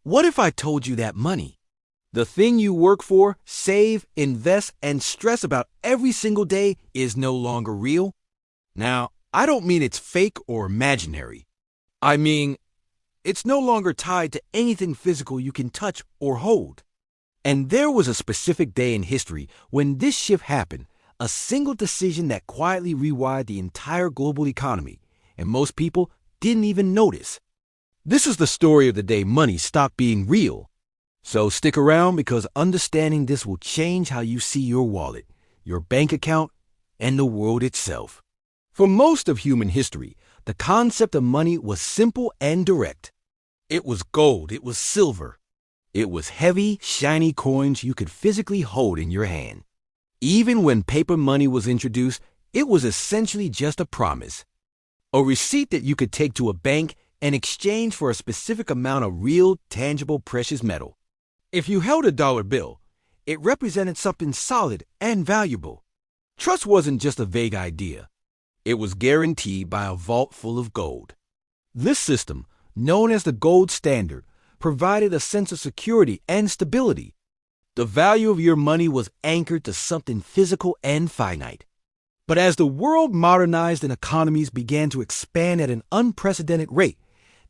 What if I told you that money, the thing you work for, save, invest, and stress about every single day, is no longer real? Now, I don't mean it's fake or imaginary. I mean, it's no longer tied to anything physical you can touch or hold. And there was a specific day in history when this shift happened, a single decision that quietly rewired the entire global economy, and most people didn't even notice. This is the story of the day money stopped being real. So stick around, because understanding this will change how you see your wallet, your bank account, and the world itself. For most of human history, the concept of money was simple and direct. It was gold, it was silver. It was heavy, shiny coins you could physically hold in your hand. Even when paper money was introduced, it was essentially just a promise. A receipt that you could take to a bank and exchange for a specific amount of real, tangible, precious metal. If you held a dollar bill, it represented something solid and valuable. Trust wasn't just a vague idea. It was guaranteed by a vault full of gold. This system, known as the gold standard, provided a sense of security and stability. The value of your money was anchored to something physical and finite. But as the world modernized and economies began to expand at an unprecedented rate,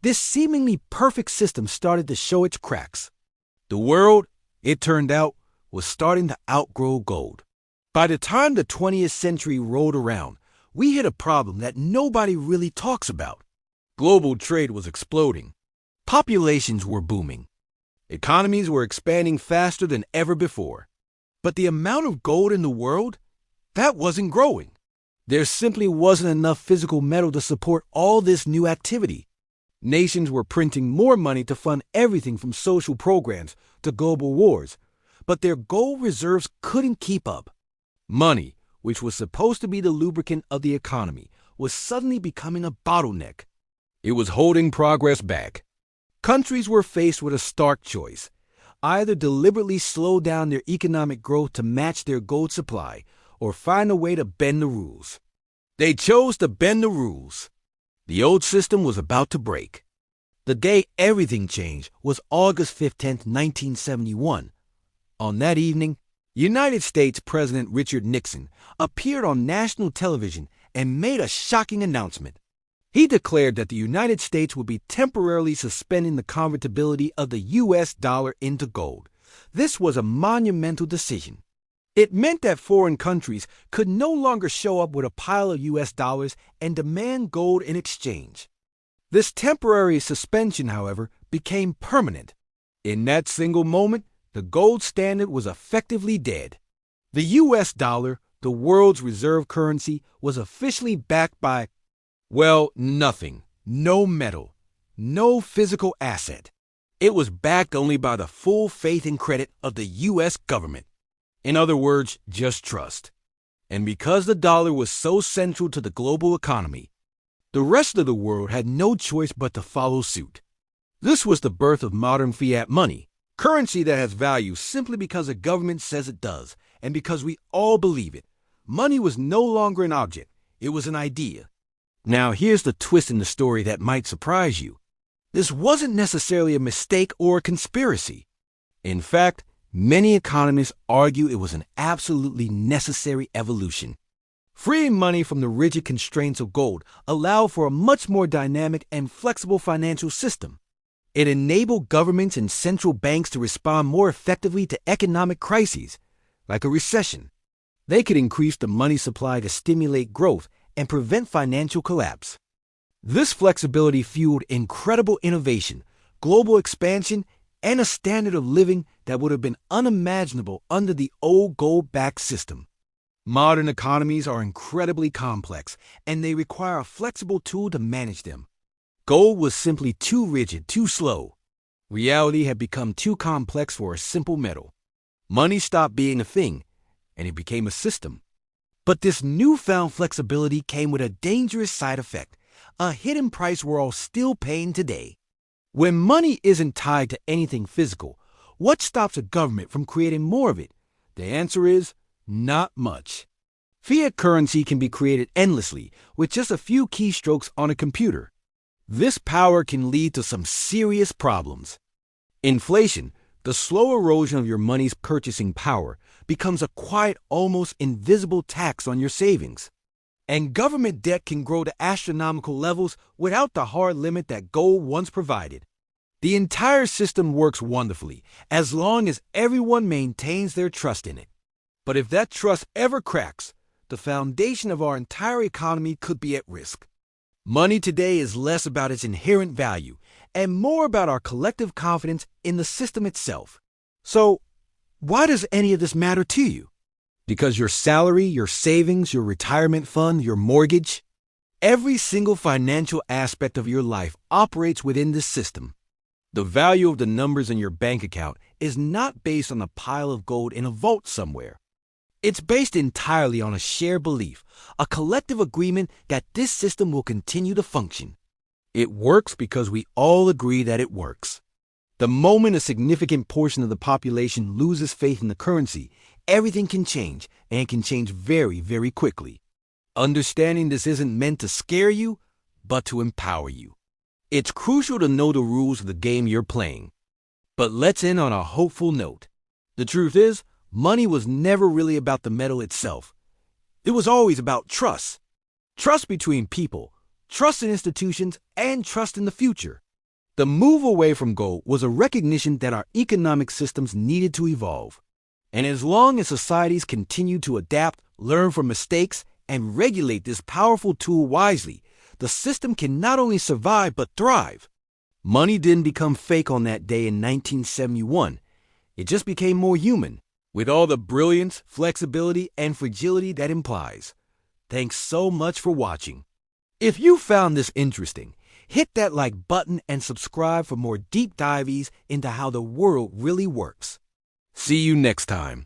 this seemingly perfect system started to show its cracks. The world, it turned out, was starting to outgrow gold. By the time the 20th century rolled around, we hit a problem that nobody really talks about. Global trade was exploding. Populations were booming. Economies were expanding faster than ever before. But the amount of gold in the world, that wasn't growing. There simply wasn't enough physical metal to support all this new activity. Nations were printing more money to fund everything from social programs to global wars, but their gold reserves couldn't keep up. Money, which was supposed to be the lubricant of the economy, was suddenly becoming a bottleneck. It was holding progress back. Countries were faced with a stark choice: either deliberately slow down their economic growth to match their gold supply, or find a way to bend the rules. They chose to bend the rules. The old system was about to break. The day everything changed was August 15, 1971. On that evening, United States President Richard Nixon appeared on national television and made a shocking announcement. He declared that the United States would be temporarily suspending the convertibility of the U.S. dollar into gold. This was a monumental decision. It meant that foreign countries could no longer show up with a pile of U.S. dollars and demand gold in exchange. This temporary suspension, however, became permanent. In that single moment, the gold standard was effectively dead. The U.S. dollar, the world's reserve currency, was officially backed by, well, nothing. No metal. No physical asset. It was backed only by the full faith and credit of the U.S. government. In other words, just trust. And because the dollar was so central to the global economy, the rest of the world had no choice but to follow suit. This was the birth of modern fiat money, currency that has value simply because a government says it does, and because we all believe it. Money was no longer an object, it was an idea. Now here's the twist in the story that might surprise you. This wasn't necessarily a mistake or a conspiracy. In fact, many economists argue it was an absolutely necessary evolution. Freeing money from the rigid constraints of gold allowed for a much more dynamic and flexible financial system. It enabled governments and central banks to respond more effectively to economic crises, like a recession. They could increase the money supply to stimulate growth and prevent financial collapse. This flexibility fueled incredible innovation, global expansion, and a standard of living that would have been unimaginable under the old gold-backed system. Modern economies are incredibly complex, and they require a flexible tool to manage them. Gold was simply too rigid, too slow. Reality had become too complex for a simple metal. Money stopped being a thing, and it became a system. But this newfound flexibility came with a dangerous side effect, a hidden price we're all still paying today. When money isn't tied to anything physical, what stops a government from creating more of it? The answer is not much. Fiat currency can be created endlessly with just a few keystrokes on a computer. This power can lead to some serious problems. Inflation, the slow erosion of your money's purchasing power, becomes a quiet, almost invisible tax on your savings. And government debt can grow to astronomical levels without the hard limit that gold once provided. The entire system works wonderfully as long as everyone maintains their trust in it. But if that trust ever cracks, the foundation of our entire economy could be at risk. Money today is less about its inherent value and more about our collective confidence in the system itself. So, why does any of this matter to you? Because your salary, your savings, your retirement fund, your mortgage, every single financial aspect of your life operates within this system. The value of the numbers in your bank account is not based on a pile of gold in a vault somewhere. It's based entirely on a shared belief, a collective agreement that this system will continue to function. It works because we all agree that it works. The moment a significant portion of the population loses faith in the currency, everything can change, and it can change very, very quickly. Understanding this isn't meant to scare you, but to empower you. It's crucial to know the rules of the game you're playing. But let's end on a hopeful note. The truth is, money was never really about the metal itself. It was always about trust. Trust between people, trust in institutions, and trust in the future. The move away from gold was a recognition that our economic systems needed to evolve. And as long as societies continue to adapt, learn from mistakes, and regulate this powerful tool wisely, the system can not only survive but thrive. Money didn't become fake on that day in 1971. It just became more human, with all the brilliance, flexibility, and fragility that implies. Thanks so much for watching. If you found this interesting, hit that like button and subscribe for more deep dives into how the world really works. See you next time.